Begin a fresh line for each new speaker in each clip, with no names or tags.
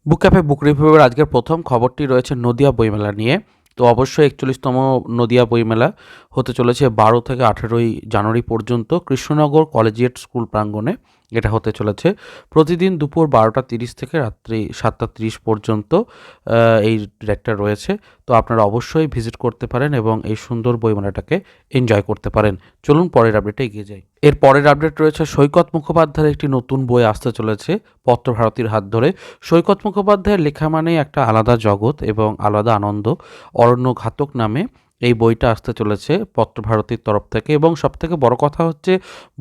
বুক cafe বুক রিভিউয়ের আজকের প্রথম খবরটি রয়েছে নদিয়া বইমেলা নিয়ে। তো অবশ্যই ৪১তম নদিয়া বইমেলা হতে চলেছে ১২ থেকে ১৮ই জানুয়ারি পর্যন্ত কৃষ্ণনগর কলেজিয়েট স্কুল প্রাঙ্গণে। এটা হতে চলেছে প্রতিদিন দুপুর ১২টা ৩০ থেকে রাত্রি ৭টা ৩০ পর্যন্ত এই ডেটটা রয়েছে। তো আপনারা অবশ্যই ভিজিট করতে পারেন এবং এই সুন্দর বইমেলাটাকে এনজয় করতে পারেন। চলুন পরের আপডেটে এগিয়ে যাই। এর পরের আপডেট রয়েছে সৈকত মুখোপাধ্যায়ের একটি নতুন বই আসতে চলেছে পত্রভারতীর হাত ধরে। সৈকত মুখোপাধ্যায়ের লেখা মানে একটা আলাদা জগৎ এবং আলাদা আনন্দ। অরণ্য ঘাতক নামে এই বইটা আসতে চলেছে পত্রভারতীর তরফ থেকে, এবং সবথেকে বড় কথা হচ্ছে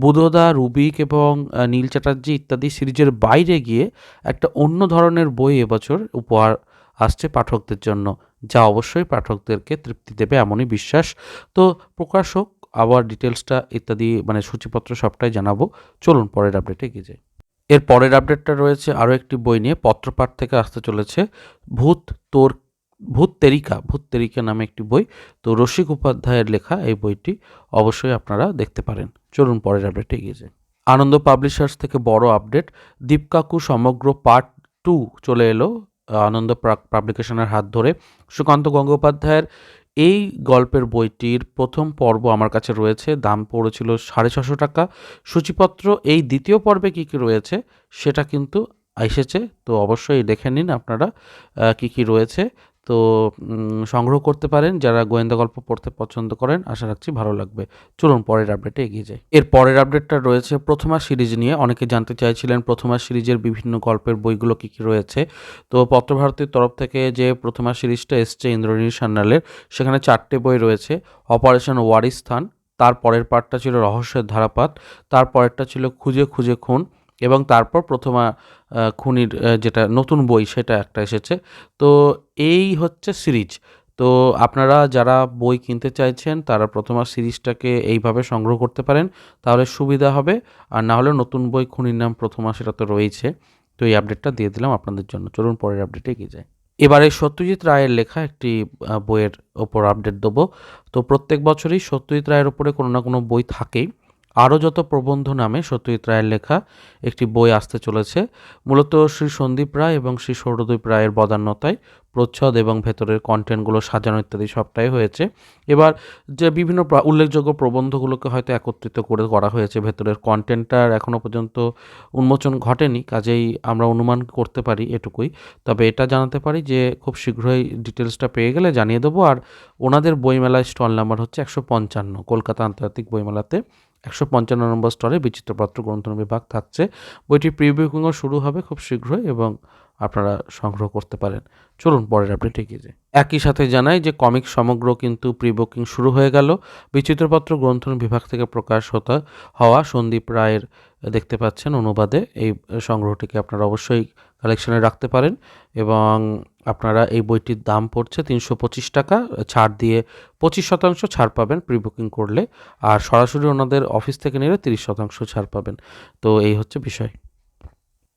বুধদা, রুবিক এবং নীল চ্যাটার্জি ইত্যাদি সিরিজের বাইরে গিয়ে একটা অন্য ধরনের বই এবছর উপহার আসছে পাঠকদের জন্য, যা অবশ্যই পাঠকদেরকে তৃপ্তি দেবে এমনই বিশ্বাস। তো প্রকাশক আবার ডিটেলসটা ইত্যাদি মানে সূচিপত্র সবটাই জানাবো। চলুন পরের আপডেটে এগিয়ে যাই। এর পরের আপডেটটা রয়েছে আরও একটি বই নিয়ে। পত্রপাঠ থেকে আসতে চলেছে ভূত তোর ভূত তেরিকা নামে একটি বই। তো রসিক উপাধ্যায়ের লেখা এই বইটি অবশ্যই আপনারা দেখতে পারেন। চলুন পরের আপডেটে এগিয়ে যাই। আনন্দ পাবলিশার্স থেকে বড় আপডেট, দীপকাকু সমগ্র পার্ট 2 চলে এলো আনন্দ পাবলিকেশনের হাত ধরে। সুকান্ত গঙ্গোপাধ্যায়ের এই গল্পের বইটির প্রথম পর্ব আমার কাছে রয়েছে, দাম পড়েছিল ৬৫০ টাকা। সূচিপত্র এই দ্বিতীয় পর্বে কী কী রয়েছে সেটা কিন্তু এসেছে, তো অবশ্যই দেখে নিন আপনারা কী কী রয়েছে। তো সংগ্রহ করতে পারেন যারা গোয়েন্দা গল্প পড়তে পছন্দ করেন। আশা রাখছি ভালো লাগবে। চলুন পরের আপডেটে এগিয়ে যাই। এর পরের আপডেটটা রয়েছে প্রথমা সিরিজ নিয়ে। অনেকে জানতে চাইছিলেন প্রথমা সিরিজের বিভিন্ন গল্পের বইগুলো কী কী রয়েছে। তো পত্রভারতীর তরফ থেকে যে প্রথমা সিরিজটা এসছে ইন্দ্রনীল সান্যালের, সেখানে 4টে বই রয়েছে। অপারেশন ওয়ারিস্তান, তার পরের পার্টটা ছিল রহস্যের ধারাপাত, তার পরেরটা ছিল খুঁজে খুঁজে খুন, এবং তারপর প্রথমা খুনির যেটা নতুন বই সেটা একটা এসেছে। তো এই হচ্ছে সিরিজ। তো আপনারা যারা বই কিনতে চাইছেন তারা প্রথমা সিরিজটাকে এইভাবে সংগ্রহ করতে পারেন, তাহলে সুবিধা হবে। আর না হলে নতুন বই খুনির নাম প্রথমা সেটা তো রয়েছে। তো এই আপডেটটা দিয়ে দিলাম আপনাদের জন্য। চলুন পরের আপডেটে এগিয়ে যায়। এবারে সত্যজিৎ রায়ের লেখা একটি বইয়ের ওপর আপডেট দেবো। তো প্রত্যেক বছরই সত্যজিৎ রায়ের ওপরে কোনো না কোনো বই থাকেই। আরও যত প্রবন্ধ নামে সত্যজিৎ রায়ের লেখা একটি বই আসতে চলেছে। মূলত শ্রী সন্দীপ রায় এবং শ্রী সৌরদীপ রায়ের বদান্যতায় প্রচ্ছদ এবং ভেতরের কন্টেন্টগুলো সাজানো ইত্যাদি সবটাই হয়েছে। এবার যে বিভিন্ন উল্লেখযোগ্য প্রবন্ধগুলোকে হয়তো একত্রিত করে করা হয়েছে, ভেতরের কন্টেন্টটার এখনও পর্যন্ত উন্মোচন ঘটেনি, কাজেই আমরা অনুমান করতে পারি এটুকুই। তবে এটা জানাতে পারি যে খুব শীঘ্রই ডিটেলসটা পেয়ে গেলে জানিয়ে দেবো। আর ওনাদের বইমেলায় স্টল নাম্বার হচ্ছে ১৫৫, কলকাতা আন্তর্জাতিক বইমেলাতে ১৫৫ নম্বর স্টলে বিচিত্রপত্র গ্রন্থন বিভাগ থাকছে। বইটির প্রি বুকিংও শুরু হবে খুব শীঘ্রই এবং আপনারা সংগ্রহ করতে পারেন। চলুন পরের আপডেট এগিয়ে যাই। একই সাথে জানাই যে কমিক সমগ্র কিন্তু প্রি বুকিং শুরু হয়ে গেল। বিচিত্রপত্র গ্রন্থন বিভাগ থেকে প্রকাশ হওয়া সন্দীপ রায়ের দেখতে পাচ্ছেন অনুবাদে এই সংগ্রহটিকে আপনারা অবশ্যই কালেকশনে রাখতে পারেন, এবং আপনারা এই বইটির দাম পড়ছে ৩২৫ টাকা, ছাড় দিয়ে ২৫% ছাড় পাবেন প্রি বুকিং করলে, আর সরাসরি ওনাদের অফিস থেকে নিলে ৩০% ছাড় পাবেন। তো এই হচ্ছে বিষয়।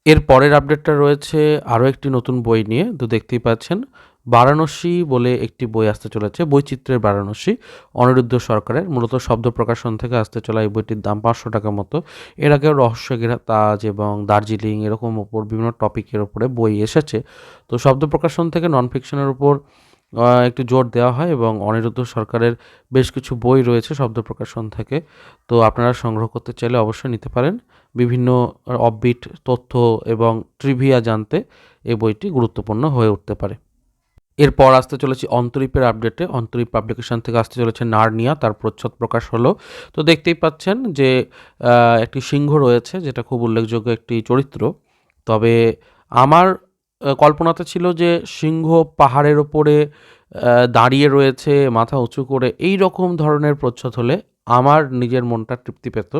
এর পরের আপডেটটা রয়েছে আরও একটি নতুন বই নিয়ে। তো দেখতেই পাচ্ছেন বারাণসী বলে একটি বই আসতে চলেছে, বৈচিত্র্যের বারাণসী, অনিরুদ্ধ সরকারের। মূলত শব্দ প্রকাশন থেকে আসতে চলা এই বইটির দাম ৫০০ টাকা মতো। এর আগেও রহস্য ঘেরা তাজ এবং দার্জিলিং এরকম ওপর বিভিন্ন টপিকের ওপরে বই এসেছে। তো শব্দ প্রকাশন থেকে নন ফিকশনের উপর একটু জোর দেওয়া হয়, এবং অনিরুদ্ধ সরকারের বেশ কিছু বই রয়েছে শব্দ প্রকাশন থেকে। তো আপনারা সংগ্রহ করতে চাইলে অবশ্যই নিতে পারেন। বিভিন্ন অফবিট তথ্য এবং ট্রিভিয়া জানতে এই বইটি গুরুত্বপূর্ণ হয়ে উঠতে পারে। এরপর আসতে চলেছি অন্তরীপের আপডেটে। অন্তরীপ পাবলিকেশন থেকে আসতে চলেছে নার্নিয়া, তার প্রচ্ছদ প্রকাশ হলো। তো দেখতেই পাচ্ছেন যে একটি সিংহ রয়েছে, যেটা খুব উল্লেখযোগ্য একটি চরিত্র। তবে আমার কল্পনাতে ছিল যে সিংহ পাহাড়ের ওপরে দাঁড়িয়ে রয়েছে মাথা উঁচু করে, এই রকম ধরনের প্রচ্ছদ হলে আমার নিজের মনটা তৃপ্তি পেত।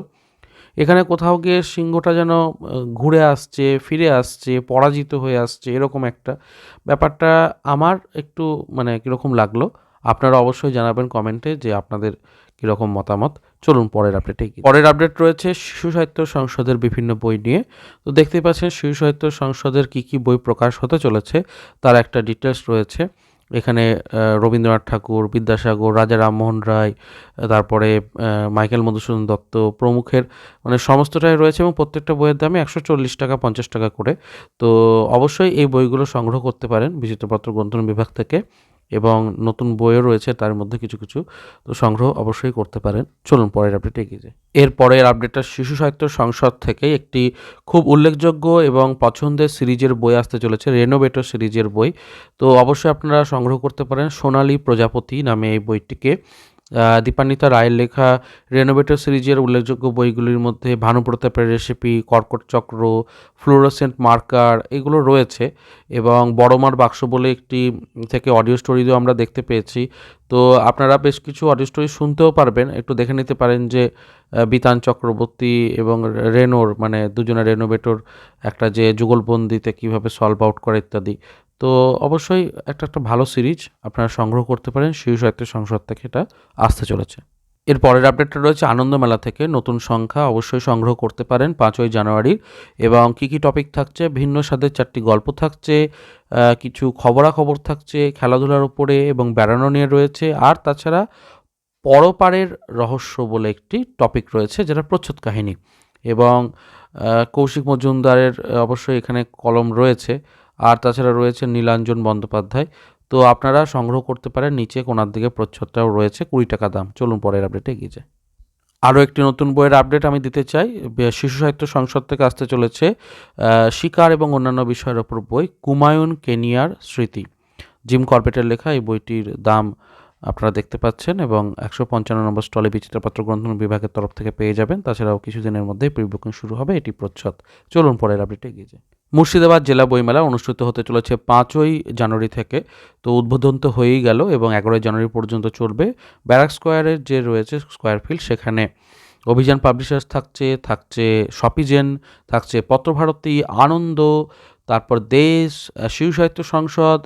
এখানে কোথাও গিয়ে সিংহটা যেন ঘুরে আসছে, ফিরে আসছে, পরাজিত হয়ে আসছে, এরকম একটা ব্যাপারটা আমার একটু মানে কীরকম লাগলো। আপনারা অবশ্যই জানাবেন কমেন্টে যে আপনাদের কীরকম মতামত। চলুন পরের আপডেটে গিয়ে। পরের আপডেট রয়েছে শিশু সাহিত্য সংসদের বিভিন্ন বই নিয়ে। তো দেখতেই পাচ্ছেন শিশু সাহিত্য সংসদের কী কী বই প্রকাশ হতে চলেছে তার একটা ডিটেলস রয়েছে। এখানে রবীন্দ্রনাথ ঠাকুর, বিদ্যাসাগর, রাজা রামমোহন রায়, তারপরে মাইকেল মধুসূদন দত্ত প্রমুখের মানে সমস্তটাই রয়েছে এবং প্রত্যেকটা বইয়ের দামে 140 টাকা 50 টাকা করে। তো অবশ্যই এই বইগুলো সংগ্রহ করতে পারেন বিচিত্রপত্র গ্রন্থন বিভাগ থেকে, এবং নতুন বইও রয়েছে তার মধ্যে কিছু কিছু, তো সংগ্রহ অবশ্যই করতে পারেন। চলুন পরের আপডেটে এগিয়ে যাই। এর পরের আপডেটটা শিশু সাহিত্য সংসদ থেকে একটি খুব উল্লেখযোগ্য এবং পছন্দের সিরিজের বই আসতে চলেছে, রেনোভেটর সিরিজের বই। তো অবশ্যই আপনারা সংগ্রহ করতে পারেন। সোনালী প্রজাপতি নামে এই বইটিকে। দীপান্বিতা রায়ের লেখা রেনোভেটর সিরিজের উল্লেখযোগ্য বইগুলির মধ্যে ভানুপ্রতাপের রেসিপি, কর্কট চক্র, ফ্লোরোসেন্ট মার্কার এগুলো রয়েছে, এবং বড়মার বাক্স বলে একটি থেকে অডিও স্টোরিও আমরা দেখতে পেয়েছি। তো আপনারা বেশ কিছু অডিও স্টোরি শুনতেও পারবেন, একটু দেখে নিতে পারেন যে বিতান চক্রবর্তী এবং রেনোর মানে দুজনের রেনোভেটর একটা যে যুগলবন্দিতে কীভাবে সলভ আউট করে ইত্যাদি। তো অবশ্যই একটা ভালো সিরিজ আপনারা সংগ্রহ করতে পারেন, শিশু সাহিত্য সংসদ থেকে এটা আসতে চলেছে। এর পরের আপডেটটা রয়েছে আনন্দমেলা থেকে, নতুন সংখ্যা অবশ্যই সংগ্রহ করতে পারেন 5ই জানুয়ারির। এবং কী কী টপিক থাকছে, ভিন্ন স্বাদের 4টি গল্প থাকছে, কিছু খবরাখবর থাকছে খেলাধুলার উপরে এবং বেড়ানো নিয়ে রয়েছে, আর তাছাড়া পরপারের রহস্য বলে একটি টপিক রয়েছে যেটা প্রচ্ছদ কাহিনী, এবং কৌশিক মজুমদারের অবশ্যই এখানে কলম রয়েছে, আর তাছাড়া রয়েছে নীলাঞ্জন বন্দ্যোপাধ্যায়। তো আপনারা সংগ্রহ করতে পারেন, নিচে কোনার দিকে প্রচ্ছদটাও রয়েছে, 20 টাকা দাম। চলুন পরের আপডেটে এগিয়ে যায়। আরও একটি নতুন বইয়ের আপডেট আমি দিতে চাই। শিশু সাহিত্য সংসদ থেকে আসতে চলেছে শিকার এবং অন্যান্য বিষয়ের ওপর বই, কুমায়ুন কেনিয়ার স্মৃতি। জিম করবেটের লেখা এই বইটির দাম আপনারা দেখতে পাচ্ছেন, এবং 155 নম্বর স্টলে বিচিত্রপত্র গ্রন্থন বিভাগের তরফ থেকে পেয়ে যাবেন। তাছাড়াও কিছুদিনের মধ্যেই প্রি বুকিং শুরু হবে, এটি প্রচ্ছদ। চলুন পরের আপডেটে এগিয়ে যায়। মুর্শিদাবাদ জেলা বইমেলা অনুষ্ঠিত হতে চলেছে 5ই জানুয়ারি থেকে। তো উদ্বোধন তো হয়েই গেল এবং 11ই জানুয়ারি পর্যন্ত চলবে। ব্যারাক স্কোয়ারের যে রয়েছে স্কোয়ার ফিল্ড, সেখানে অভিযান পাবলিশার্স থাকছে শপিজেন, থাকছে পত্রভারতী, আনন্দ, তারপর দেশ, শিশু সাহিত্য সংসদ,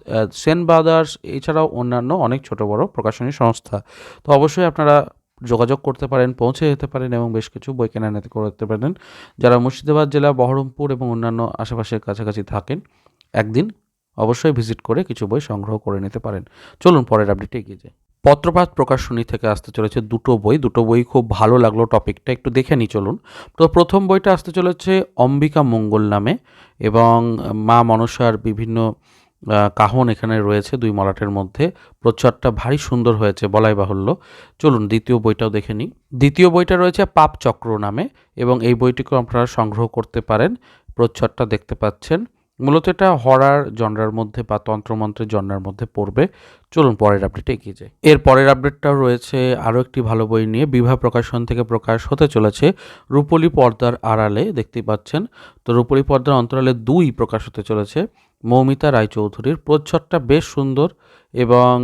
সেন ব্রাদার্স, এছাড়াও অন্যান্য অনেক ছোট বড় প্রকাশনী সংস্থা। তো অবশ্যই আপনারা যোগাযোগ করতে পারেন, পৌঁছে যেতে পারেন এবং বেশ কিছু বই কেনাকাটি করতে পারেন। যারা মুর্শিদাবাদ জেলা, বহরমপুর এবং অন্যান্য আশেপাশের কাছাকাছি থাকেন, একদিন অবশ্যই ভিজিট করে কিছু বই সংগ্রহ করে নিতে পারেন। চলুন পরের আপডেটে এগিয়ে যাই। পত্রপাত প্রকাশনী থেকে আসতে চলেছে দুটো বই খুব ভালো লাগলো, টপিকটা একটু দেখে নিই চলুন। তো প্রথম বইটা আসতে চলেছে অম্বিকা মঙ্গল নামে, এবং মা মনসার বিভিন্ন কাহন এখানে রয়েছে 2 মলাটের মধ্যে। প্রচ্ছদটা ভারী সুন্দর হয়েছে বলাই বাহুল্য। চলুন দ্বিতীয় বইটাও দেখে নিই। দ্বিতীয় বইটা রয়েছে পাপ চক্র নামে, এবং এই বইটিকেও আপনারা সংগ্রহ করতে পারেন। প্রচ্ছদটা দেখতে পাচ্ছেন, মূলত এটা হরার জনরার মধ্যে বা তন্ত্রমন্ত্রের জনরার মধ্যে পড়বে। চলুন পরের আপডেটে এগিয়ে যাই। এর পরের আপডেটটাও রয়েছে আরও একটি ভালো বই নিয়ে, বিভা প্রকাশন থেকে প্রকাশ হতে চলেছে রূপলী পর্দার আড়ালে, দেখতেই পাচ্ছেন। তো রূপলী পর্দার অন্তরালে 2 প্রকাশ হতে চলেছে মৌমিতা রায়চৌধুরীর। প্রচ্ছদটা বেশ সুন্দর, এবং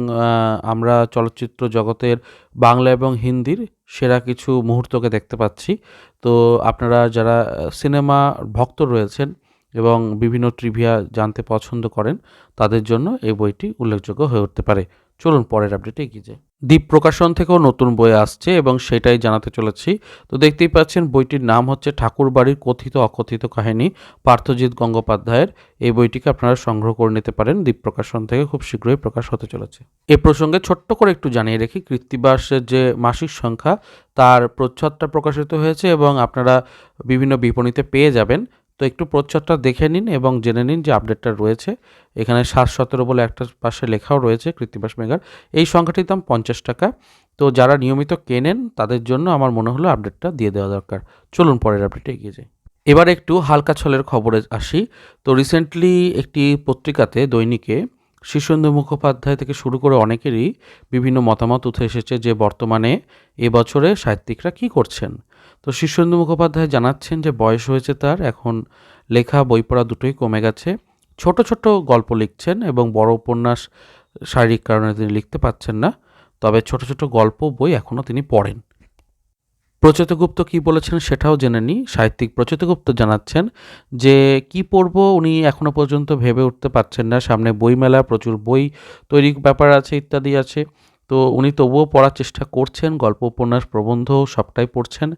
আমরা চলচ্চিত্র জগতের বাংলা এবং হিন্দির সেরা কিছু মুহূর্তকে দেখতে পাচ্ছি। তো আপনারা যারা সিনেমা ভক্ত রয়েছেন এবং বিভিন্ন ট্রিভিয়া জানতে পছন্দ করেন, তাদের জন্য এই বইটি উল্লেখযোগ্য হয়ে উঠতে পারে। চলুন পরের আপডেটে এগিয়ে যাই। দ্বীপ প্রকাশন থেকেও নতুন বই আসছে এবং সেটাই জানাতে চলেছি। তো দেখতেই পাচ্ছেন, বইটির নাম হচ্ছে ঠাকুরবাড়ির কথিত অকথিত কাহিনী, পার্থজিৎ গঙ্গোপাধ্যায়ের। এই বইটিকে আপনারা সংগ্রহ করে নিতে পারেন, দ্বীপ প্রকাশন থেকে খুব শীঘ্রই প্রকাশ হতে চলেছে। এ প্রসঙ্গে ছোট্ট করে একটু জানিয়ে রাখি, কৃত্তিবাসের যে মাসিক সংখ্যা, তার প্রচ্ছদটা প্রকাশিত হয়েছে এবং আপনারা বিভিন্ন বিপণীতে পেয়ে যাবেন। তো একটু প্রচ্ছদটা দেখে নিন এবং জেনে নিন যে আপডেটটা রয়েছে। এখানে 717 বলে একটা পাশে লেখাও রয়েছে কৃত্তিবাস মেগার। এই সংখ্যাটির দাম 50 টাকা। তো যারা নিয়মিত কেনেন তাদের জন্য আমার মনে হলো আপডেটটা দিয়ে দেওয়া দরকার। চলুন পরের আপডেটে এগিয়ে যাই। এবার একটু হালকা ছলের খবরে আসি। তো রিসেন্টলি একটি পত্রিকাতে, দৈনিকে, শীর্ষেন্দু মুখোপাধ্যায় থেকে শুরু করে অনেকেরই বিভিন্ন মতামত উঠে এসেছে যে বর্তমানে এবছরে সাহিত্যিকরা কী করছেন। তো শীর্ষেন্দু মুখোপাধ্যায় জানাচ্ছেন যে বয়স হয়েছে তার, এখন লেখা বই পড়া দুটোই কমে গেছে। ছোট ছোট গল্প লিখছেন এবং বড় উপন্যাস শারীরিক কারণে তিনি লিখতে পাচ্ছেন না, তবে ছোট ছোট গল্প বই এখনও তিনি পড়েন। প্রচেতগুপ্ত কী বলেছেন সেটাও জেনে নিই। সাহিত্যিক প্রচেতগুপ্ত জানাচ্ছেন যে কী পড়ব উনি এখনও পর্যন্ত ভেবে উঠতে পারছেন না। সামনে বইমেলা, প্রচুর বই তৈরির ব্যাপার আছে, ইত্যাদি আছে। তো উনি তবুও পড়ার চেষ্টা করছেন, গল্প উপন্যাস প্রবন্ধ সবটাই পড়ছেন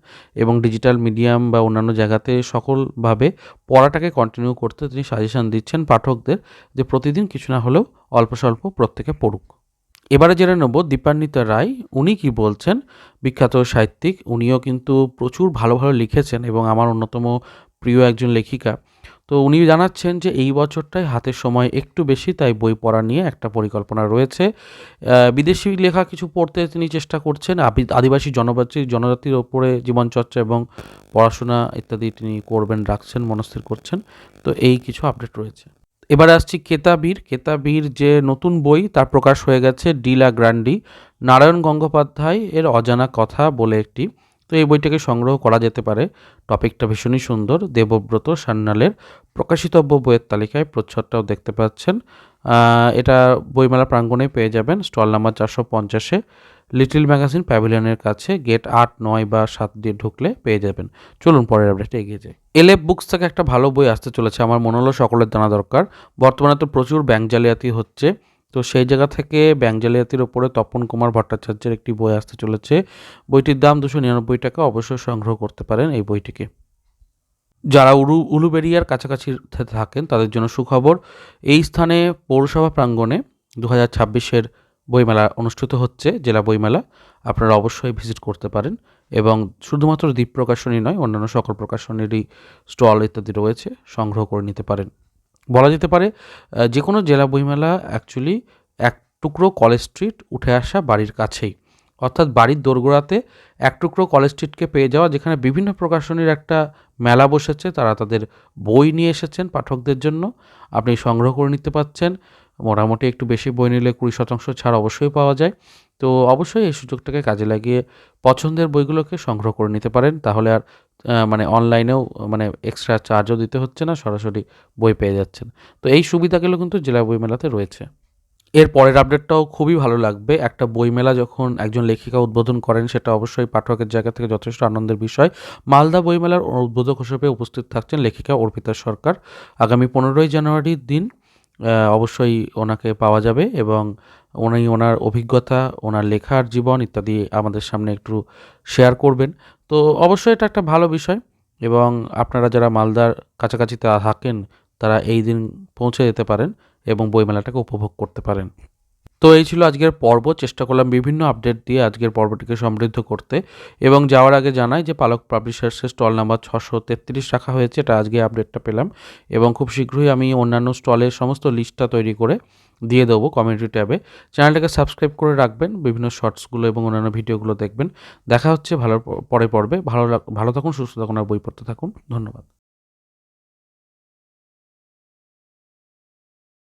এবং ডিজিটাল মিডিয়াম বা অন্যান্য জায়গাতে সকলভাবে পড়াটাকে কন্টিনিউ করতে তিনি সাজেশন দিচ্ছেন পাঠকদের যে প্রতিদিন কিছু না হলেও অল্প স্বল্প প্রত্যেকে পড়ুক। এবারে জেনে নেব দীপান্বিতা রায় উনি কি বলছেন। বিখ্যাত সাহিত্যিক, উনিও কিন্তু প্রচুর ভালো ভালো লিখেছেন এবং আমার অন্যতম প্রিয় একজন লেখিকা। তো উনি জানাচ্ছেন যে এই বছরটায় হাতের সময় একটু বেশি, তাই বই পড়া নিয়ে একটা পরিকল্পনা রয়েছে। বিদেশি লেখা কিছু পড়তে তিনি চেষ্টা করছেন, আদিবাসী জনজাতির ওপরে জীবনচর্চা এবং পড়াশোনা ইত্যাদি তিনি করবেন রাখছেন, মনস্থির করছেন। তো এই কিছু আপডেট রয়েছে। এবারে আসছি কেতাবির। কেতাবির যে নতুন বই তার প্রকাশ হয়ে গেছে, ডিলা গ্রান্ডি, নারায়ণ গঙ্গোপাধ্যায় এর অজানা কথা বলে একটি। তো এই বইটাকে সংগ্রহ করা যেতে পারে, টপিকটা ভীষণই সুন্দর। দেবব্রত সান্যালের প্রকাশিতব্য বইয়ের তালিকায় প্রচ্ছদটাও দেখতে পাচ্ছেন। এটা বইমেলা প্রাঙ্গণে পেয়ে যাবেন, স্টল নাম্বার 450-এ, লিটল ম্যাগাজিন প্যাভিলিয়নের কাছে, গেট 8, 9 বা 7 দিয়ে ঢুকলে পেয়ে যাবেন। চলুন পরের আপডেটে এগিয়ে যাই। এলএফ বুকস থেকে একটা ভালো বই আসতে চলেছে, আমার মনে হলো সকলের জানা দরকার। বর্তমানে তো প্রচুর ব্যাংক জালিয়াতি হচ্ছে, তো সেই জায়গা থেকে ব্যাংক জালিয়াতির ওপরে তপন কুমার ভট্টাচার্যের একটি বই আসতে চলেছে। বইটির দাম 299 টাকা, অবশ্যই সংগ্রহ করতে পারেন এই বইটিকে। যারা উলুবেড়িয়ার কাছাকাছি থাকেন তাদের জন্য সুখবর, এই স্থানে পৌরসভা প্রাঙ্গণে 2026-এর বইমেলা অনুষ্ঠিত হচ্ছে, জেলা বইমেলা। আপনারা অবশ্যই ভিজিট করতে পারেন এবং শুধুমাত্র দ্বীপ প্রকাশনী নয়, অন্যান্য সকল প্রকাশনীরই স্টল ইত্যাদি রয়েছে, সংগ্রহ করে নিতে পারেন। বলা যেতে পারে যে কোনো জেলা বইমেলা অ্যাকচুয়ালি এক টুকরো কলেজ স্ট্রিট উঠে আসা বাড়ির কাছেই, অর্থাৎ বাড়ির দোরগোড়াতে এক টুকরো কলেজ স্ট্রিটকে পেয়ে যাওয়া, যেখানে বিভিন্ন প্রকাশনীর একটা মেলা বসেছে, তারা তাদের বই নিয়ে এসেছেন পাঠকদের জন্য, আপনি সংগ্রহ করে নিতে পারছেন। মোটামুটি একটু বেশি বই নিলে 20% ছাড় অবশ্যই পাওয়া যায়। তো অবশ্যই এই সুযোগটাকে কাজে লাগিয়ে পছন্দের বইগুলোকে সংগ্রহ করে নিতে পারেন, তাহলে আর মানে অনলাইনেও মানে এক্সট্রা চার্জও দিতে হচ্ছে না, সরাসরি বই পেয়ে যাচ্ছেন। তো এই সুবিধাগুলো কিন্তু জেলা বইমেলাতে রয়েছে। এর পরের আপডেটটাও খুবই ভালো লাগবে। একটা বইমেলা যখন একজন লেখিকা উদ্বোধন করেন, সেটা অবশ্যই পাঠকের জায়গা থেকে যথেষ্ট আনন্দের বিষয়। মালদা বইমেলার উদ্বোধক হিসেবে উপস্থিত থাকছেন লেখিকা অর্পিতা সরকার। আগামী 15ই জানুয়ারির দিন অবশ্যই ওনাকে পাওয়া যাবে এবং উনি ওনার অভিজ্ঞতা, ওনার লেখার জীবন ইত্যাদি আমাদের সামনে একটু শেয়ার করবেন। তো অবশ্যই এটা একটা ভালো বিষয় এবং আপনারা যারা মালদার কাছাকাছি থাকেন তারা এই দিন পৌঁছে যেতে পারেন এবং বইমেলাটাকে উপভোগ করতে পারেন। তো এই ছিল আজকের পর্ব। চেষ্টা করলাম বিভিন্ন আপডেট দিয়ে আজকের পর্বটিকে সমৃদ্ধ করতে এবং যাওয়ার আগে জানাই যে পালক পাবলিশার্সের স্টল নাম্বার 633 রাখা হয়েছে, এটা আজকে আপডেটটা পেলাম এবং খুব শীঘ্রই আমি অন্যান্য স্টলের সমস্ত লিস্টটা তৈরি করে দিয়ে দেবো কমিউনিটি ট্যাবে। চ্যানেলটাকে সাবস্ক্রাইব করে রাখবেন, বিভিন্ন শর্টসগুলো এবং অন্যান্য ভিডিওগুলো দেখবেন। দেখা হচ্ছে পরে পর্বে। ভালো থাকুন, সুস্থ থাকুন আর বই পড়তে থাকুন। ধন্যবাদ।